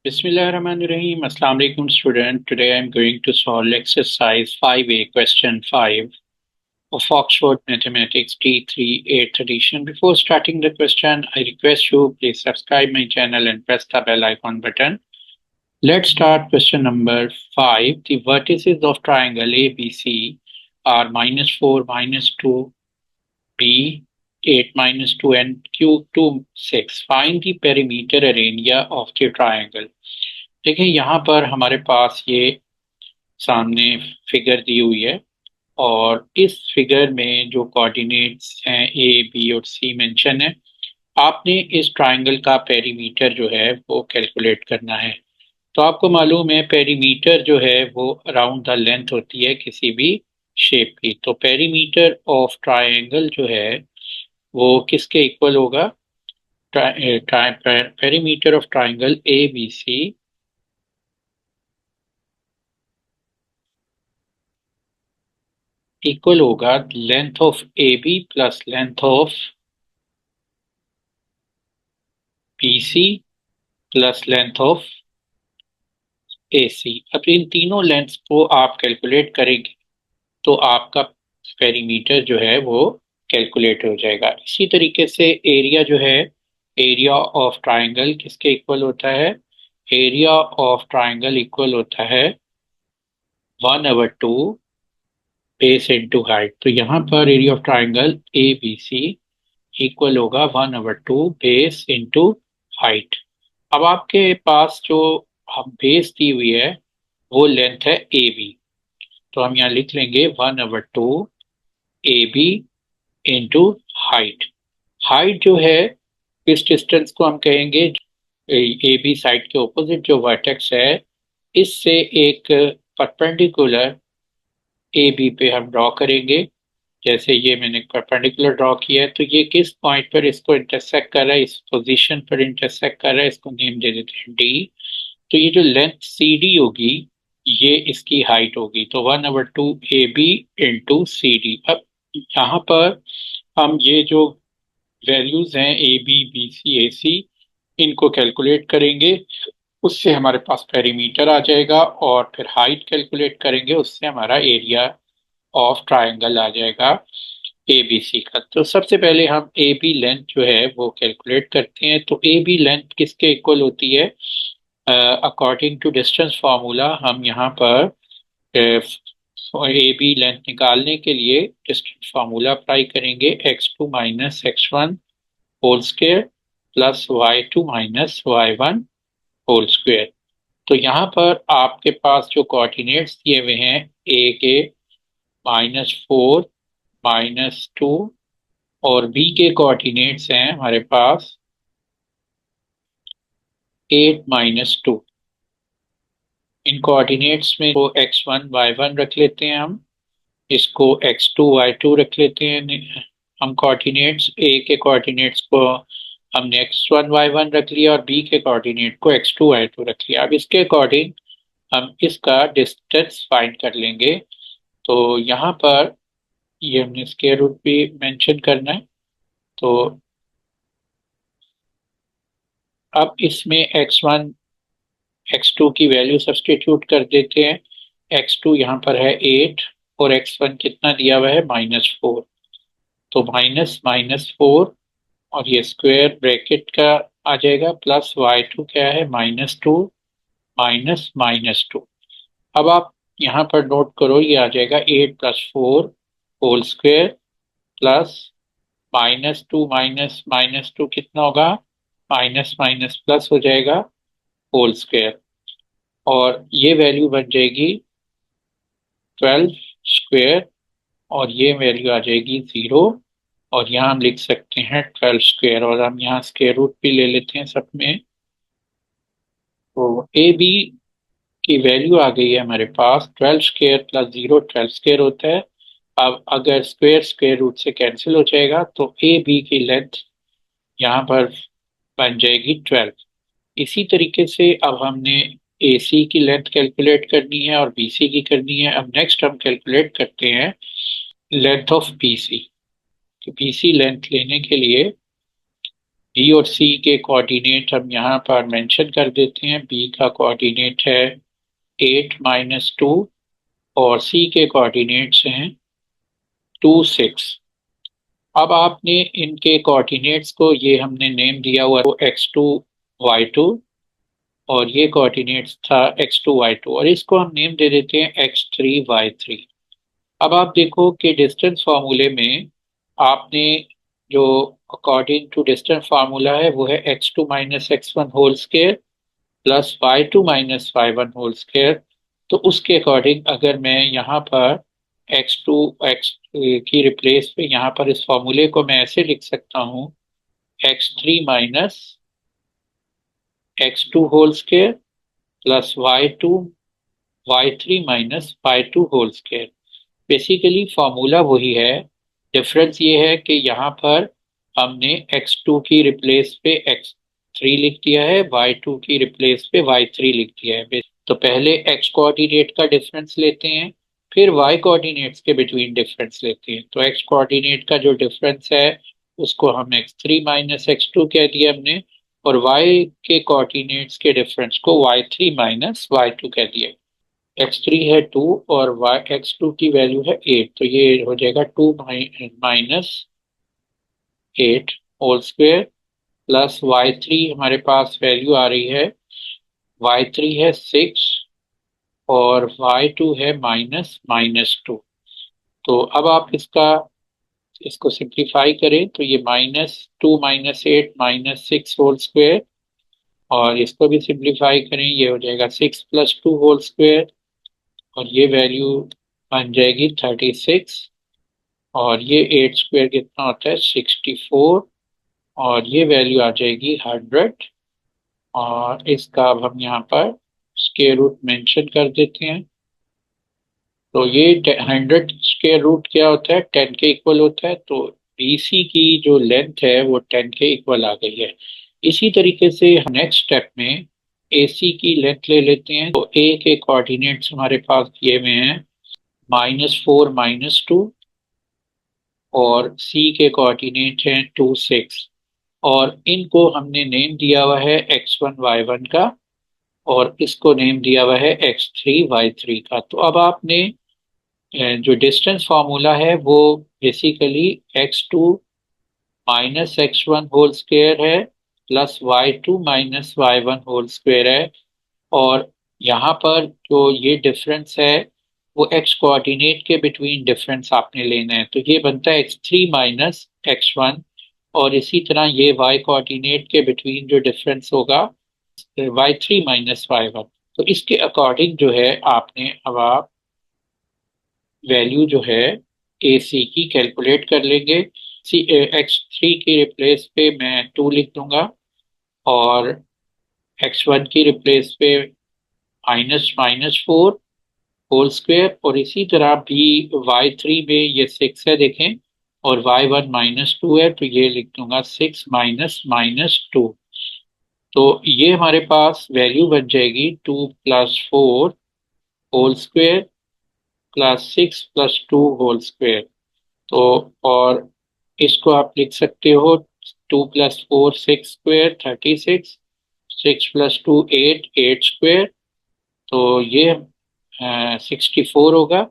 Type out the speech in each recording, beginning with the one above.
Bismillahirrahmanirrahim. Assalamu alaikum student. Today I am going to solve exercise 5A question 5 of Oxford Mathematics T3 8th edition. Before starting the question, I request you please subscribe my channel and press the bell icon button. Let's start question number 5. The vertices of triangle ABC are -4, -2, B 8, -2 and Q2 6. Find the perimeter area of the triangle. देखिए यहाँ पर हमारे पास ये सामने figure दी हुई है और इस फिगर में जो कोऑर्डिनेट्स हैं ए बी और सी मेंशन है। आपने इस ट्राइंगल का पेरीमीटर जो है वो कैलकुलेट करना है। तो आपको मालूम है पेरीमीटर जो है वो अराउंड द लेंथ होती है किसी भी शेप की। तो पेरीमीटर ऑफ ट्राइंगल जो है वो किसके इक्वल होगा? Perimeter of triangle A B C equal होगा length of A B plus length of B C plus length of A C. अब इन तीनों लेंथ्स को आप कैलकुलेट करेंगे तो आपका पेरीमीटर जो है वो कैलकुलेट हो जाएगा। इसी तरीके से एरिया जो है, एरिया ऑफ ट्राइंगल किसके इक्वल होता है? एरिया ऑफ ट्राइंगल इक्वल होता है 1/2 बेस इंटू हाइट। तो यहाँ पर area of triangle A B C equal होगा 1/2 बेस इंटू हाइट। अब आपके पास जो हम बेस दी हुई है वो लेंथ है ए बी। तो हम यहाँ लिख लेंगे 1/2 A B into height. Height जो है इस डिस्टेंस को हम कहेंगे ए बी साइड के ऑपोजिट जो वर्टेक्स है इससे एक परपेंडिकुलर ए बी पे हम ड्रॉ करेंगे। जैसे ये मैंने परपेंडिकुलर ड्रॉ किया है तो ये किस पॉइंट पर इसको इंटरसेक्ट कर रहा है, इस पोजीशन पर इंटरसेक्ट कर रहा है, इसको नेम दे देते हैं डी। तो ये जो लेंथ सी डी होगी ये इसकी हाइट होगी। तो 1/2 A B into C D. अब यहाँ पर हम ये जो वैल्यूज हैं ए बी बी सी ए सी इनको कैलकुलेट करेंगे, उससे हमारे पास पेरीमीटर आ जाएगा और फिर हाइट कैलकुलेट करेंगे, उससे हमारा एरिया ऑफ ट्राइंगल आ जाएगा ए बी सी का। तो सबसे पहले हम ए बी लेंथ जो है वो कैलकुलेट करते हैं। तो ए बी लेंथ किसके इक्वल होती है? अकॉर्डिंग टू डिस्टेंस फार्मूला हम यहाँ पर ए बी लेंथ निकालने के लिए डिस्टेंस फार्मूला अप्लाई करेंगे x2 minus x1 whole square plus y2 minus y1 whole square. तो यहाँ पर आपके पास जो कोऑर्डिनेट्स दिए हुए हैं ए के -4 -2 और बी के कोऑर्डिनेट्स हैं हमारे पास 8 -2। इन कोऑर्डिनेट्स में को x1 y1 रख लेते हैं, हम इसको x2 y2 रख लेते हैं। हम कोऑर्डिनेट्स ए के कोऑर्डिनेट्स को हमने x1 y1 रख लिया और बी के कोऑर्डिनेट को x2 y2 रख लिया। अब इसके अकॉर्डिंग हम इसका डिस्टेंस फाइंड कर लेंगे। तो यहाँ पर ये हमने स्क्वायर रूट भी मेंशन करना है। तो अब इसमें x1 x2 की वैल्यू सब्सटीट्यूट कर देते हैं। x2 यहाँ पर है 8 और x1 कितना दिया हुआ है -4। तो -4 और ये स्क्वायर ब्रैकेट का आ जाएगा प्लस y2 क्या है -2 -2। अब आप यहाँ पर नोट करो ये आ जाएगा 8 + 4 होल स्क्वायर प्लस -2 -2 कितना होगा? माइनस माइनस प्लस हो जाएगा होल स्क्वायर और ये वैल्यू बन जाएगी 12 स्क्वायर और ये वैल्यू आ जाएगी 0। और यहाँ हम लिख सकते हैं 12 स्क्वायर और हम यहाँ स्क्वायर रूट भी ले लेते हैं सब में। तो ए बी की वैल्यू आ गई है हमारे पास 12 स्क्वायर प्लस 0 12 स्क्वायर होता है। अब अगर स्क्वायर स्क्वायर रूट से कैंसिल हो जाएगा तो ए बी की लेंथ यहाँ पर बन जाएगी 12। इसी तरीके से अब हमने ए सी की लेंथ कैलकुलेट करनी है और बी सी की करनी है। अब नेक्स्ट हम कैलकुलेट करते हैं लेंथ ऑफ बी सी। तो बी सी लेंथ लेने के लिए बी और सी के कोऑर्डिनेट हम यहाँ पर मेंशन कर देते हैं। बी का कोऑर्डिनेट है 8-2 और सी के कोऑर्डिनेट्स हैं 2-6। अब आपने इनके कोऑर्डिनेट्स को, ये हमने नेम दिया हुआ है x2 y2, और ये कोऑर्डिनेट्स था x2 y2, और इसको हम नेम दे देते हैं x3 y3। अब आप देखो कि डिस्टेंस फार्मूले में आपने जो अकॉर्डिंग टू डिस्टेंस फार्मूला है वो है x2 minus x1 whole square plus y2 minus y1 whole square. तो उसके अकॉर्डिंग अगर मैं यहाँ पर x की रिप्लेस पे यहाँ पर इस फॉर्मूले को मैं ऐसे लिख सकता हूँ x3 minus x2 whole square plus y3 minus y2 whole square. Basically formula वही है, डिफरेंस ये है कि यहाँ पर हमने x2 की रिप्लेस पे x3 लिख दिया है, y2 की रिप्लेस पे y3 लिख दिया है। तो पहले x कोऑर्डिनेट का डिफरेंस लेते हैं, फिर y कोऑर्डिनेट्स के बिटवीन डिफरेंस लेते हैं। तो x कोऑर्डिनेट का जो डिफरेंस है उसको हम x3 माइनस x2 कह दिया हमने, और y के कोऑर्डिनेट्स के डिफरेंस को y3 माइनस y2 कह दिया। x3 है 2 और x2 की वैल्यू है 8, तो ये हो जाएगा 2 minus 8 whole square plus y3, हमारे पास वैल्यू आ रही है y3 है 6 और y2 है -2। तो अब आप इसको सिंप्लीफाई करें तो ये -2 -8 -6 होल स्क्वायर, और इसको भी सिंप्लीफाई करें ये हो जाएगा 6 + 2 होल स्क्वायर, और ये वैल्यू बन जाएगी 36, और ये 8 स्क्वायर कितना होता है 64, और ये वैल्यू आ जाएगी 100। और इसका अब हम यहाँ पर स्क्वायर रूट मेंशन कर देते हैं। तो ये 100 स्क्वायर रूट क्या होता है 10 के इक्वल होता है, तो BC की जो लेंथ है वो 10 के इक्वल आ गई है। इसी तरीके से हम नेक्स्ट स्टेप में AC की लेंथ ले लेते हैं। तो A के कोऑर्डिनेट्स हमारे पास दिए हुए हैं -4 -2, और C के कोऑर्डिनेट हैं 2 6, और इनको हमने नेम दिया हुआ है x1 y1 का, और इसको नेम दिया हुआ है x3 y3 का। तो अब आपने जो डिस्टेंस फार्मूला है वो basically x2 minus x1 whole square है plus y2 minus y1 whole square है, और यहाँ पर जो ये डिफरेंस है वो x कोऑर्डिनेट के बिटवीन डिफरेंस आपने लेना है। तो ये बनता है x3 माइनस x1, और इसी तरह ये y कोऑर्डिनेट के बिटवीन जो डिफरेंस होगा y3 माइनस y1। तो इसके अकॉर्डिंग जो है आपने अब आप वैल्यू जो है AC की कैलकुलेट कर लेंगे। x3 की रिप्लेस पे मैं 2 लिख दूंगा, और x1 की रिप्लेस पे -4 होल स्क्वायर, और इसी तरह भी y3 में ये 6 है देखें, और y1 -2 है, तो ये लिख दूंगा 6 माइनस -2। तो ये हमारे पास वैल्यू बन जाएगी 2 + 4 whole square plus 6 + 2 whole square. तो और इसको आप लिख सकते हो 2 + 4 6 स्क्वायर 36, 6 + 2 8 स्क्वायर, तो ये 64 होगा।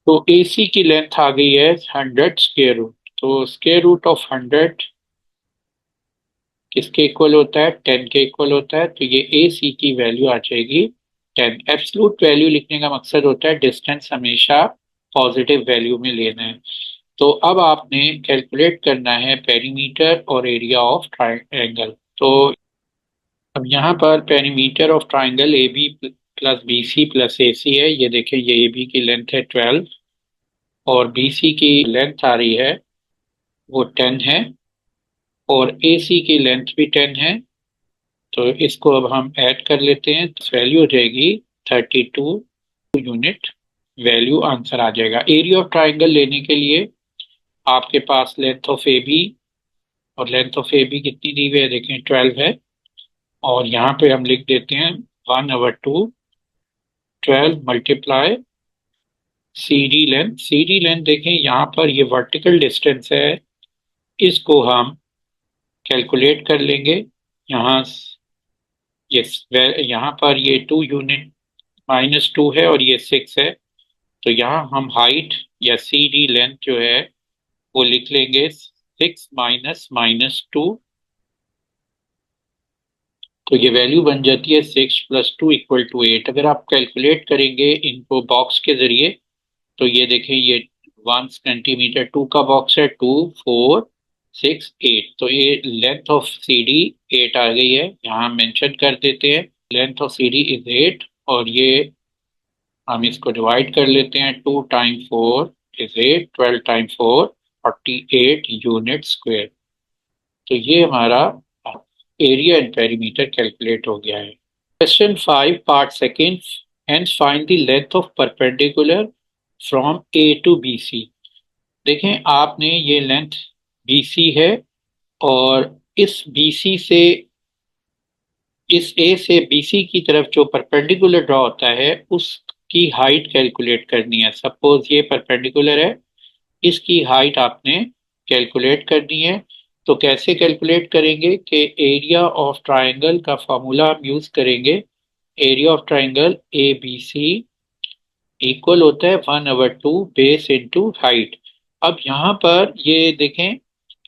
तो AC की लेंथ आ गई है 100 स्क्वायर रूट। तो स्क्वायर रूट ऑफ 100 किसके इक्वल होता है 10 के इक्वल होता है, तो ये AC की वैल्यू आ जाएगी 10। एब्सलूट वैल्यू लिखने का मकसद होता है डिस्टेंस हमेशा पॉजिटिव वैल्यू में लेना है। तो अब आपने कैलकुलेट करना है पेरीमीटर और एरिया ऑफ ट्राइंगल। तो अब यहाँ पर perimeter of triangle AB plus BC plus AC है। ये देखें ये AB की लेंथ है 12 और BC की लेंथ आ रही है वो 10 है, और AC की लेंथ भी 10 है। तो इसको अब हम ऐड कर लेते हैं, तो वैल्यू हो जाएगी 32 यूनिट। वैल्यू आंसर आ जाएगा। एरिया ऑफ ट्राइंगल लेने के लिए आपके पास लेंथ ऑफ AB, और लेंथ ऑफ AB कितनी दी हुई है देखें 12 है, और यहाँ पे हम लिख देते हैं 1/2 12 मल्टीप्लाई CD लेंथ देखें यहाँ पर ये वर्टिकल डिस्टेंस है, इसको हम कैलकुलेट कर लेंगे। यहाँ यस, यहाँ पर ये 2 यूनिट -2 है और ये 6 है। तो यहाँ हम हाइट या सी डी लेंथ जो है वो लिख लेंगे 6 - -2। तो ये वैल्यू बन जाती है 6 + 2 = 8। अगर आप कैलकुलेट करेंगे इनको बॉक्स के जरिए तो ये देखें, ये 1 सेंटीमीटर 2 का बॉक्स है, 2 4 6 8। तो ये लेंथ ऑफ सी डी 8 आ गई है, यहाँ मेंशन कर देते हैं length of C D is 8। और ये हम इसको डिवाइड कर लेते हैं, 2 × 4 = 8, 12 × 4 48 यूनिट स्क्वायर। तो ये हमारा एरिया एंड पेरीमीटर कैलकुलेट हो गया है। Question 5 part second, hence find the length of perpendicular from A to B C. देखें, आपने ये लेंथ बी सी है और इस बी सी से, इस ए से बी सी की तरफ जो परपेंडिकुलर ड्रॉ होता है उसकी हाइट कैलकुलेट करनी है। सपोज ये परपेंडिकुलर है, इसकी हाइट आपने कैलकुलेट करनी है। तो कैसे कैलकुलेट करेंगे कि एरिया ऑफ ट्राइंगल का फॉर्मूला हम यूज करेंगे। Area of triangle A B C equal होता है 1/2 बेस इंटू हाइट। अब यहाँ पर ये देखें,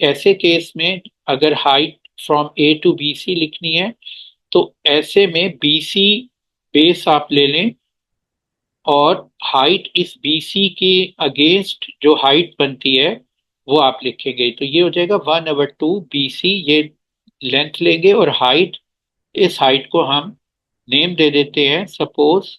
ऐसे केस में अगर height from A to B C लिखनी है तो ऐसे में बी सी बेस आप ले लें और हाइट इस बी सी के अगेंस्ट जो हाइट बनती है वो आप लिखेंगे। तो ये हो जाएगा 1/2 बी सी, ये लेंथ लेंगे और हाइट, इस हाइट को हम नेम दे देते हैं सपोज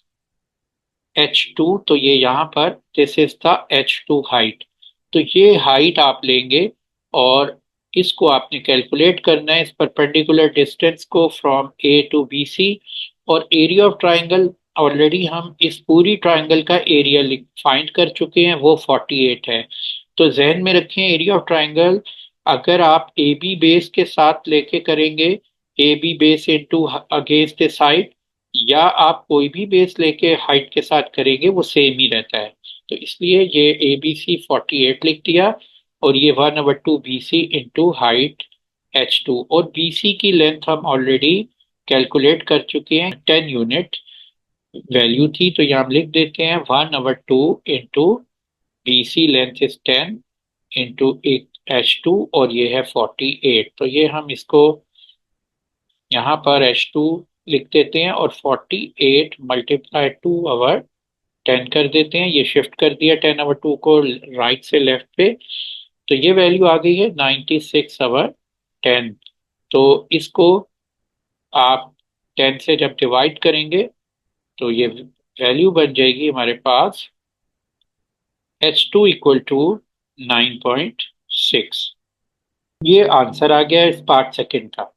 H2। तो ये यहाँ पर this is the H2 height. तो ये हाइट आप लेंगे और इसको आपने कैलकुलेट करना है, इस परपेंडिकुलर डिस्टेंस को from A to B C. और एरिया ऑफ ट्राइंगल ऑलरेडी हम इस पूरी ट्राइंगल का एरिया फाइंड कर चुके हैं, वो 48 है। तो जहन में रखें, एरिया ऑफ ट्राइंगल अगर आप ए बी बेस के साथ लेके करेंगे, A B base into against the side, या आप कोई भी बेस लेके हाइट के साथ करेंगे वो सेम ही रहता है। तो इसलिए ये ए बी सी 48 लिख दिया और ये 1/2 B C into height H2। और बी सी की लेंथ हम ऑलरेडी कैलकुलेट कर चुके हैं, 10 यूनिट वैल्यू थी। तो यहाँ हम लिख देते हैं 1/2 into B C length is 10 into H2 और ये है 48। तो ये हम इसको यहाँ पर H2 लिख देते हैं और 48 × 2/10 कर देते हैं। ये शिफ्ट कर दिया 10/2 को राइट से लेफ्ट पे। तो ये वैल्यू आ गई है 96/10। तो इसको आप 10 से जब डिवाइड करेंगे तो ये वैल्यू बन जाएगी हमारे पास H2 = 9.6। ये आंसर आ गया इस पार्ट सेकंड का।